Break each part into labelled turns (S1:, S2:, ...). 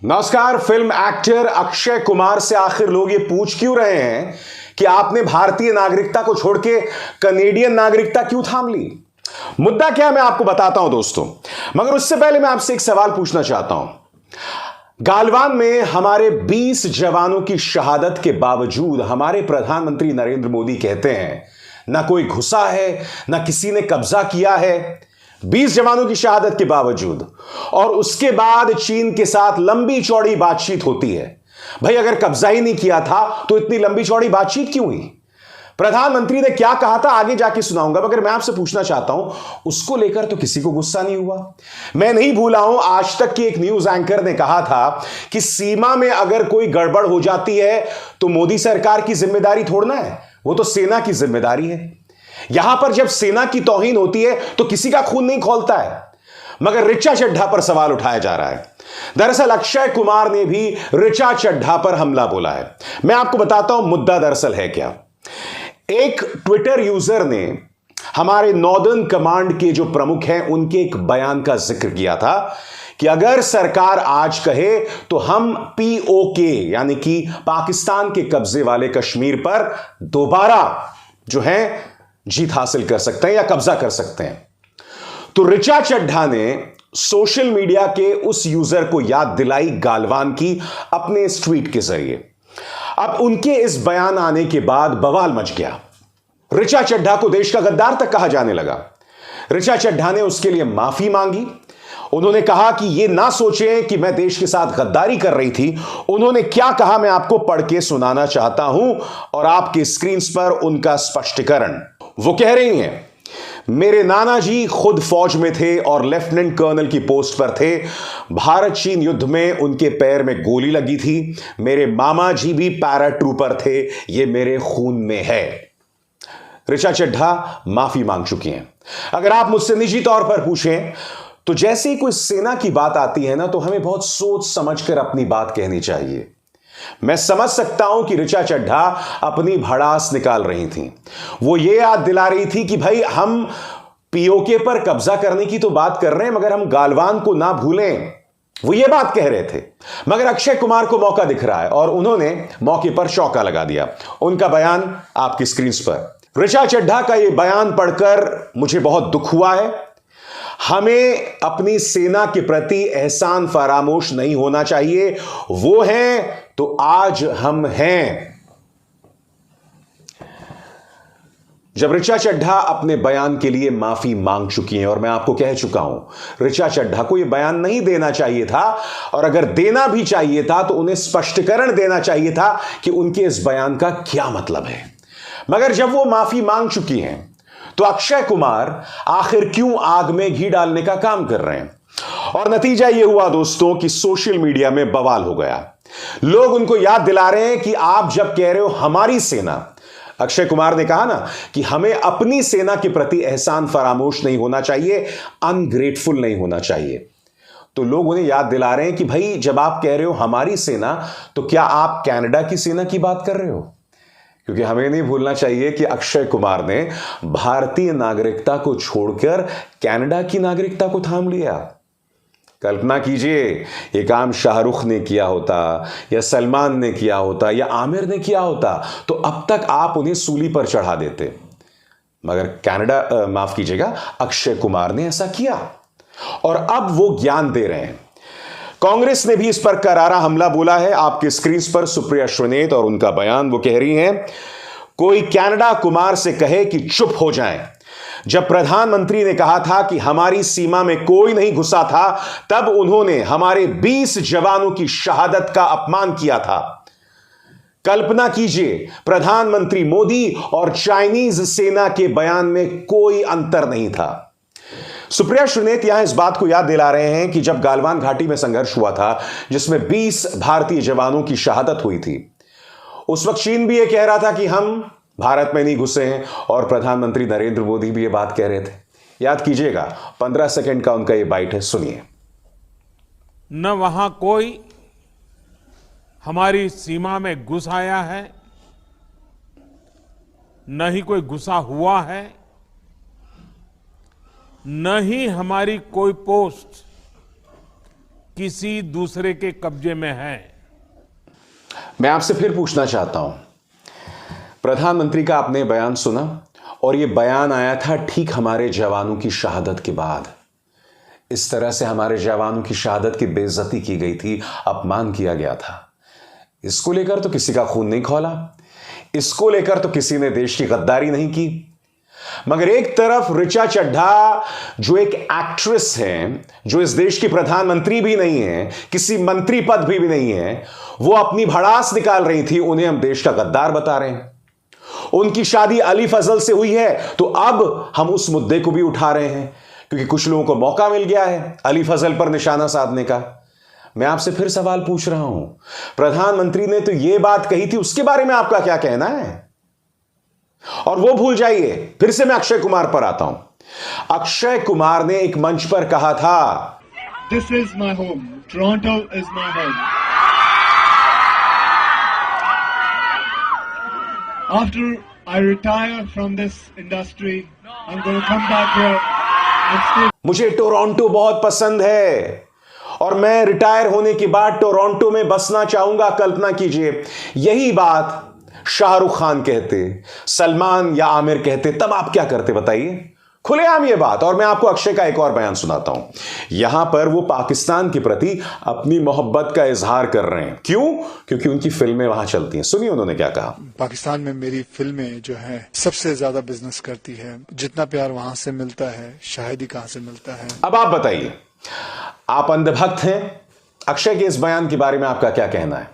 S1: नमस्कार। Film actor Akshay Kumar से आखिर लोग ये पूछ क्यों रहे हैं कि आपने भारतीय नागरिकता को छोड़ के कनेडियन नागरिकता क्यों थाम ली? मुद्दा क्या है मैं आपको बताता हूं दोस्तों, मगर उससे पहले मैं आपसे एक सवाल पूछना चाहता हूं। गालवान में हमारे 20 जवानों की शहादत के बावजूद हमारे प्रधानमंत्री नरेंद्र मोदी कहते हैं ना कोई घुसा है ना किसी ने कब्जा किया है। 20 जवानों की शहादत के बावजूद, और उसके बाद चीन के साथ लंबी चौड़ी बातचीत होती है। भाई अगर कब्जा ही नहीं किया था तो इतनी लंबी चौड़ी बातचीत क्यों हुई? प्रधानमंत्री ने क्या कहा था आगे जाके सुनाऊंगा, मगर मैं आपसे पूछना चाहता हूं उसको लेकर तो किसी को गुस्सा नहीं हुआ। मैं नहीं भूला हूं आज तक की एक न्यूज एंकर ने कहा था कि सीमा में अगर कोई गड़बड़ हो जाती है तो मोदी सरकार की जिम्मेदारी थोड़ना है, वो तो सेना की जिम्मेदारी है। यहां पर जब सेना की तौहीन होती है तो किसी का खून नहीं खौलता है, मगर ऋचा चड्ढा पर सवाल उठाया जा रहा है। दरअसल अक्षय कुमार ने भी ऋचा चड्ढा पर हमला बोला है। मैं आपको बताता हूं मुद्दा दरअसल है क्या। एक ट्विटर यूजर ने हमारे नॉर्दर्न कमांड के जो प्रमुख हैं उनके एक बयान का जिक्र किया था कि अगर सरकार आज कहे तो हम पीओके यानी कि पाकिस्तान के कब्जे वाले कश्मीर पर दोबारा जो है जीत हासिल कर सकते हैं या कब्जा कर सकते हैं। तो ऋचा चड्ढा ने सोशल मीडिया के उस यूजर को याद दिलाई गालवान की अपने इस ट्वीट के जरिए। अब उनके इस बयान आने के बाद बवाल मच गया। ऋचा चड्ढा को देश का गद्दार तक कहा जाने लगा। ऋचा चड्ढा ने उसके लिए माफी मांगी। उन्होंने कहा कि यह ना सोचें कि मैं देश के साथ गद्दारी कर रही थी। उन्होंने क्या कहा मैं आपको पढ़ के सुनाना चाहता हूं और आपके स्क्रीन पर उनका स्पष्टीकरण। वो कह रही हैं, मेरे नाना जी खुद फौज में थे और लेफ्टिनेंट कर्नल की पोस्ट पर थे। भारत चीन युद्ध में उनके पैर में गोली लगी थी। मेरे मामा जी भी पैराट्रूपर थे, ये मेरे खून में है। ऋचा चड्ढा माफी मांग चुकी हैं। अगर आप मुझसे निजी तौर पर पूछें तो जैसे ही कोई सेना की बात आती है ना तो हमें बहुत सोच समझकर अपनी बात कहनी चाहिए। मैं समझ सकता हूं कि ऋचा चड्ढा अपनी भड़ास निकाल रही थी। वो ये याद दिला रही थी कि भाई हम पीओके पर कब्जा करने की तो बात कर रहे हैं मगर हम गालवान को ना भूलें। वो ये बात कह रहे थे, मगर अक्षय कुमार को मौका दिख रहा है और उन्होंने मौके पर चौका लगा दिया। उनका बयान आपकी स्क्रीन पर। ऋचा चड्ढा का यह बयान पढ़कर मुझे बहुत दुख हुआ है। हमें अपनी सेना के प्रति एहसान फरामोश नहीं होना चाहिए। वो हैं तो आज हम हैं। जब ऋचा चड्ढा अपने बयान के लिए माफी मांग चुकी हैं और मैं आपको कह चुका हूं ऋचा चड्ढा को यह बयान नहीं देना चाहिए था, और अगर देना भी चाहिए था तो उन्हें स्पष्टीकरण देना चाहिए था कि उनके इस बयान का क्या मतलब है। मगर जब वो माफी मांग चुकी हैं तो अक्षय कुमार आखिर क्यों आग में घी डालने का काम कर रहे हैं? और नतीजा यह हुआ दोस्तों कि सोशल मीडिया में बवाल हो गया। लोग उनको याद दिला रहे हैं कि आप जब कह रहे हो हमारी सेना, अक्षय कुमार ने कहा ना कि हमें अपनी सेना के प्रति एहसान फरामोश नहीं होना चाहिए, अनग्रेटफुल नहीं होना चाहिए। तो लोग उन्हें याद दिला रहे हैं कि भाई जब आप कह रहे हो हमारी सेना तो क्या आप कनाडा की सेना की बात कर रहे हो? क्योंकि हमें नहीं भूलना चाहिए कि अक्षय कुमार ने भारतीय नागरिकता को छोड़कर कनाडा की नागरिकता को थाम लिया। कल्पना कीजिए ये काम शाहरुख ने किया होता या सलमान ने किया होता या आमिर ने किया होता तो अब तक आप उन्हें सूली पर चढ़ा देते, मगर कनाडा माफ कीजिएगा अक्षय कुमार ने ऐसा किया और अब वो ज्ञान दे रहे हैं। कांग्रेस ने भी इस पर करारा हमला बोला है। आपके स्क्रीन पर सुप्रिया श्रीनेत और उनका बयान। वो कह रही हैं, कोई कनाडा कुमार से कहे कि चुप हो जाएं। जब प्रधानमंत्री ने कहा था कि हमारी सीमा में कोई नहीं घुसा था तब उन्होंने हमारे 20 जवानों की शहादत का अपमान किया था। कल्पना कीजिए प्रधानमंत्री मोदी और चाइनीज सेना के बयान में कोई अंतर नहीं था। सुप्रिया श्रीनेत यहां इस बात को याद दिला रहे हैं कि जब गालवान घाटी में संघर्ष हुआ था जिसमें 20 भारतीय जवानों की शहादत हुई थी, उस वक्त चीन भी यह कह रहा था कि हम भारत में नहीं घुसे हैं और प्रधानमंत्री नरेंद्र मोदी भी यह बात कह रहे थे। याद कीजिएगा 15 सेकंड का उनका यह बाइट है, सुनिए।
S2: न वहां कोई हमारी सीमा में घुस आया है, न ही कोई घुसा हुआ है, न ही हमारी कोई पोस्ट किसी दूसरे के कब्जे में है।
S1: मैं आपसे फिर पूछना चाहता हूं, प्रधानमंत्री का आपने बयान सुना और यह बयान आया था ठीक हमारे जवानों की शहादत के बाद। इस तरह से हमारे जवानों की शहादत की बेइज्जती की गई थी, अपमान किया गया था। इसको लेकर तो किसी का खून नहीं खौला, इसको लेकर तो किसी ने देश की गद्दारी नहीं की। मगर एक तरफ ऋचा चड्ढा, जो एक एक्ट्रेस हैं, जो इस देश की प्रधानमंत्री भी नहीं है, किसी मंत्री पद भी नहीं है, वो अपनी भड़ास निकाल रही थी, उन्हें हम देश का गद्दार बता रहे हैं। उनकी शादी अली फजल से हुई है तो अब हम उस मुद्दे को भी उठा रहे हैं, क्योंकि कुछ लोगों को मौका मिल गया है अली फजल पर निशाना साधने का। मैं आपसे फिर सवाल पूछ रहा हूं, प्रधानमंत्री ने तो यह बात कही थी, उसके बारे में आपका क्या कहना है? और वो भूल जाइए, फिर से मैं अक्षय कुमार पर आता हूं। अक्षय कुमार ने एक मंच पर कहा था,
S3: this is my home, Toronto is my home. After I retire from this industry, I am going to come back here and stay.
S1: मुझे टोरंटो बहुत पसंद है और मैं रिटायर होने के बाद टोरंटो में बसना चाहूंगा। कल्पना कीजिए, यही बात शाहरुख खान कहते, सलमान या आमिर कहते, तब आप क्या करते बताइए? खुलेआम ये बात। और मैं आपको अक्षय का एक और बयान सुनाता हूं। यहां पर वो पाकिस्तान के प्रति अपनी मोहब्बत का इजहार कर रहे हैं। क्यों? क्योंकि उनकी फिल्में वहां चलती हैं। सुनिए उन्होंने क्या कहा।
S4: पाकिस्तान में मेरी फिल्में जो है सबसे ज्यादा बिजनेस करती है। जितना प्यार वहां से मिलता है, शायद ही कहां से मिलता है।
S1: अब आप बताइए, आप अंधभक्त हैं? अक्षय के इस बयान के बारे में आपका क्या कहना है?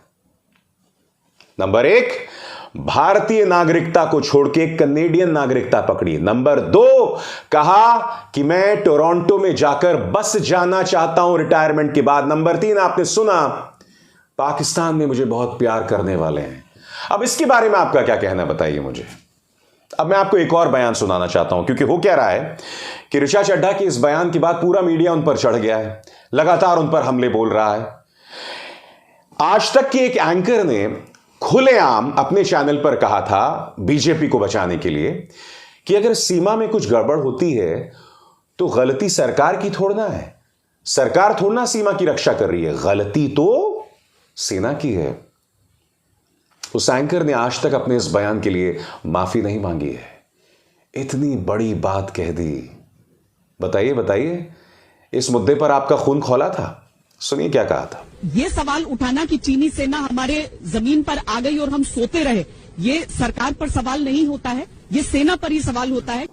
S1: नंबर 1, भारतीय नागरिकता को छोड़ के कनेडियन नागरिकता पकड़ी। नंबर 2, कहा कि मैं टोरंटो में जाकर बस जाना चाहता हूं रिटायरमेंट के बाद। नंबर 3, आपने सुना, पाकिस्तान में मुझे बहुत प्यार करने वाले हैं। अब इसके बारे में आपका क्या कहना है बताइए मुझे। अब मैं आपको एक और बयान सुनाना चाहता हूं, क्योंकि हो क्या रहा है कि ऋचा चड्ढा के इस बयान के बाद पूरा मीडिया उन पर चढ़ गया है, लगातार उन पर हमले बोल रहा है। आज तक के एक एंकर ने खुलेआम अपने चैनल पर कहा था, बीजेपी को बचाने के लिए, कि अगर सीमा में कुछ गड़बड़ होती है तो गलती सरकार की थोड़ना है, सरकार थोड़ना सीमा की रक्षा कर रही है, गलती तो सेना की है। उस एंकर ने आज तक अपने इस बयान के लिए माफी नहीं मांगी है। इतनी बड़ी बात कह दी। बताइए बताइए, इस मुद्दे पर आपका खून खौला था? सुनिए क्या कहा था।
S5: ये सवाल उठाना कि चीनी सेना हमारे जमीन पर आ गई और हम सोते रहे, ये सरकार पर सवाल नहीं होता है, ये सेना पर ही सवाल होता है।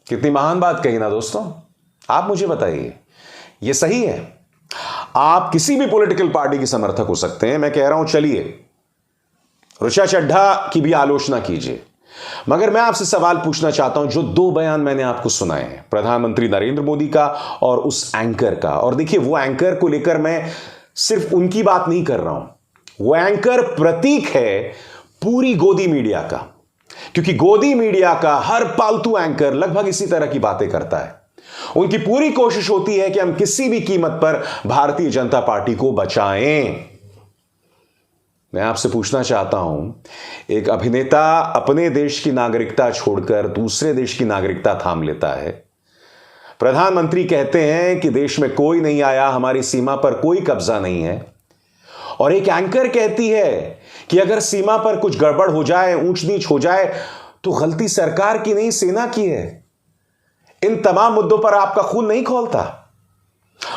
S1: कितनी महान बात कही ना दोस्तों। आप मुझे बताइए, ये सही है? आप किसी भी पॉलिटिकल पार्टी के समर्थक हो सकते हैं, मैं कह रहा हूं चलिए ऋचा चड्ढा की भी आलोचना कीजिए, मगर मैं आपसे सवाल पूछना चाहता हूं, जो 2 बयान मैंने आपको सुनाए हैं, प्रधानमंत्री नरेंद्र मोदी का और उस एंकर का, और देखिए वो एंकर को लेकर मैं सिर्फ उनकी बात नहीं कर रहा हूं, वो एंकर प्रतीक है पूरी गोदी मीडिया का, क्योंकि गोदी मीडिया का हर पालतू एंकर लगभग इसी तरह की बातें करता है। उनकी पूरी कोशिश होती है कि हम किसी भी कीमत पर भारतीय जनता पार्टी को बचाएं। मैं आपसे पूछना चाहता हूं, एक अभिनेता अपने देश की नागरिकता छोड़कर दूसरे देश की नागरिकता थाम लेता है। प्रधानमंत्री कहते हैं कि देश में कोई नहीं आया, हमारी सीमा पर कोई कब्जा नहीं है, और एक एंकर कहती है कि अगर सीमा पर कुछ गड़बड़ हो जाए, ऊंच नीच हो जाए, तो गलती सरकार की नहीं सेना की है। इन तमाम मुद्दों पर आपका खून नहीं खौलता।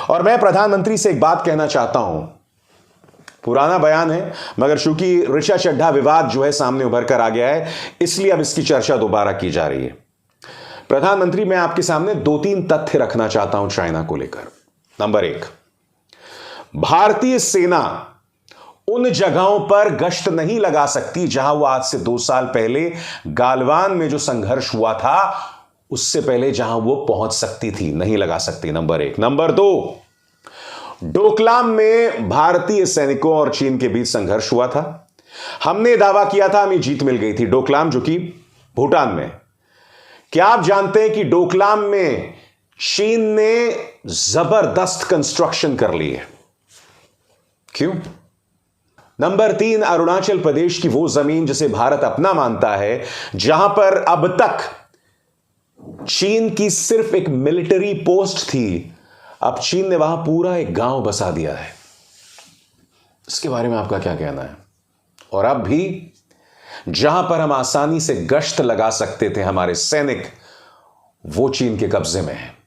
S1: और मैं प्रधानमंत्री से एक बात कहना चाहता हूं, पुराना बयान है, मगर चूंकि ऋचा चड्ढा विवाद जो है सामने उभर कर आ गया है, इसलिए अब इसकी चर्चा दोबारा की जा रही है। प्रधानमंत्री, मैं आपके सामने 2-3 तथ्य रखना चाहता हूं चाइना को लेकर। नंबर 1, भारतीय सेना उन जगहों पर गश्त नहीं लगा सकती जहां वो आज से 2 साल पहले गालवान में जो संघर्ष हुआ था, उससे पहले जहां वो पहुंच सकती थी, नहीं लगा सकती। नंबर 1। नंबर 2, डोकलाम में भारतीय सैनिकों और चीन के बीच संघर्ष हुआ था। हमने दावा किया था हमें जीत मिल गई थी। डोकलाम जो कि भूटान में। क्या आप जानते हैं कि डोकलाम में चीन ने जबरदस्त कंस्ट्रक्शन कर ली है? क्यों? नंबर 3, अरुणाचल प्रदेश की वो जमीन जिसे भारत अपना मानता है, जहां पर अब तक चीन की सिर्फ एक मिलिट्री पोस्ट थी, अब चीन ने वहां पूरा एक गांव बसा दिया है। इसके बारे में आपका क्या कहना है? और अब भी जहां पर हम आसानी से गश्त लगा सकते थे हमारे सैनिक, वो चीन के कब्जे में है।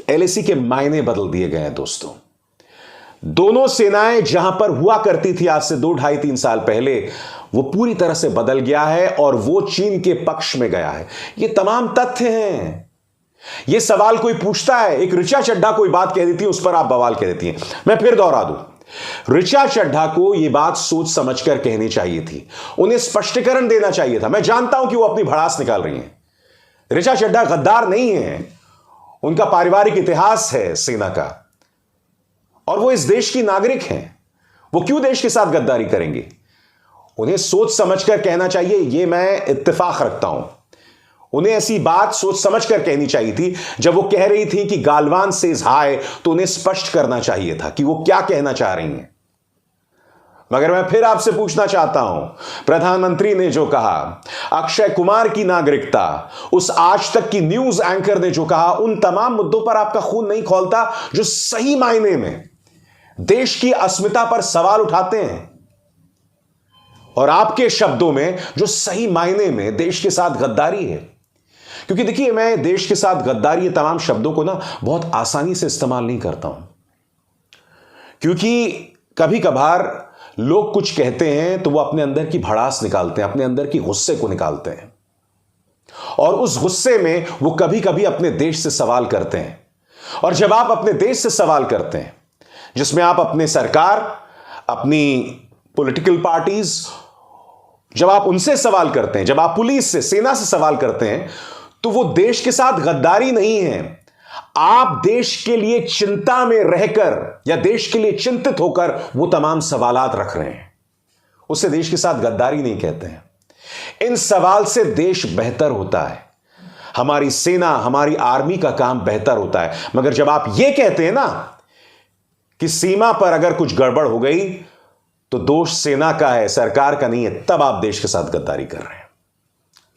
S1: एलएसी के मायने बदल दिए गए हैं दोस्तों। दोनों सेनाएं जहां पर हुआ करती थी आज से 2, 2.5, 3 साल पहले, वो पूरी तरह से बदल गया है और वो चीन के पक्ष में गया है। ये तमाम तथ्य हैं। ये सवाल कोई पूछता है, एक ऋचा चड्ढा कोई बात कह देती है, उस पर आप बवाल कह देती हैं। मैं फिर दोहरा दूं, ऋचा चड्ढा को यह बात सोच समझकर कहनी चाहिए थी, उन्हें स्पष्टीकरण देना चाहिए था। मैं जानता हूं कि वो अपनी भड़ास निकाल रही हैं। ऋचा चड्ढा गद्दार नहीं है, उनका पारिवारिक इतिहास है सेना का, और वो इस देश की नागरिक हैं। वो क्यों देश के साथ गद्दारी करेंगे? उन्हें सोच समझकर कहना चाहिए, यह मैं इत्तेफाक रखता हूं। उन्हें ऐसी बात सोच समझकर कहनी चाहिए थी। जब वो कह रही थी कि गालवान सेज हाय, तो उन्हें स्पष्ट करना चाहिए था कि वो क्या कहना चाह रही हैं। मगर मैं फिर आपसे पूछना चाहता हूं, प्रधानमंत्री ने जो कहा, अक्षय कुमार की नागरिकता, उस आज तक की न्यूज एंकर ने जो कहा, उन तमाम मुद्दों पर आपका खून नहीं खौलता जो सही मायने में देश की अस्मिता पर सवाल उठाते हैं, और आपके शब्दों में जो सही मायने में देश के साथ गद्दारी है। क्योंकि देखिए, मैं देश के साथ गद्दारी, ये तमाम शब्दों को ना बहुत आसानी से इस्तेमाल नहीं करता हूं, क्योंकि कभी कभार लोग कुछ कहते हैं तो वो अपने अंदर की भड़ास निकालते हैं, अपने अंदर की गुस्से को निकालते हैं, और उस गुस्से में वो कभी कभी अपने देश से सवाल करते हैं। और जब आप अपने देश से सवाल करते हैं, जिसमें आप अपने सरकार, अपनी पॉलिटिकल पार्टीज, जब आप उनसे सवाल करते हैं, जब आप पुलिस से, सेना से सवाल करते हैं, तो वो देश के साथ गद्दारी नहीं है। आप देश के लिए चिंता में रहकर या देश के लिए चिंतित होकर वो तमाम सवालात रख रहे हैं, उसे देश के साथ गद्दारी नहीं कहते हैं। इन सवाल से देश बेहतर होता है, हमारी सेना, हमारी आर्मी का काम बेहतर होता है। मगर जब आप ये कहते हैं ना कि सीमा पर अगर कुछ गड़बड़ हो गई तो दोष सेना का है, सरकार का नहीं है, तब आप देश के साथ गद्दारी कर रहे हैं।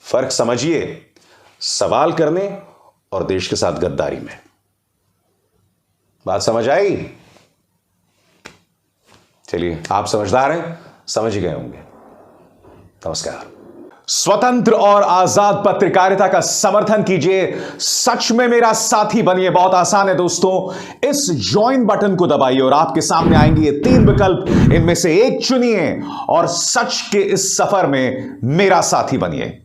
S1: फर्क समझिए सवाल करने और देश के साथ गद्दारी में। बात समझ आई? चलिए, आप समझदार हैं, समझ ही गए होंगे। नमस्कार। स्वतंत्र और आजाद पत्रकारिता का समर्थन कीजिए, सच में मेरा साथी बनिए। बहुत आसान है दोस्तों, इस ज्वाइन बटन को दबाइए और आपके सामने आएंगे ये 3 विकल्प, इनमें से एक चुनिए और सच के इस सफर में मेरा साथी बनिए।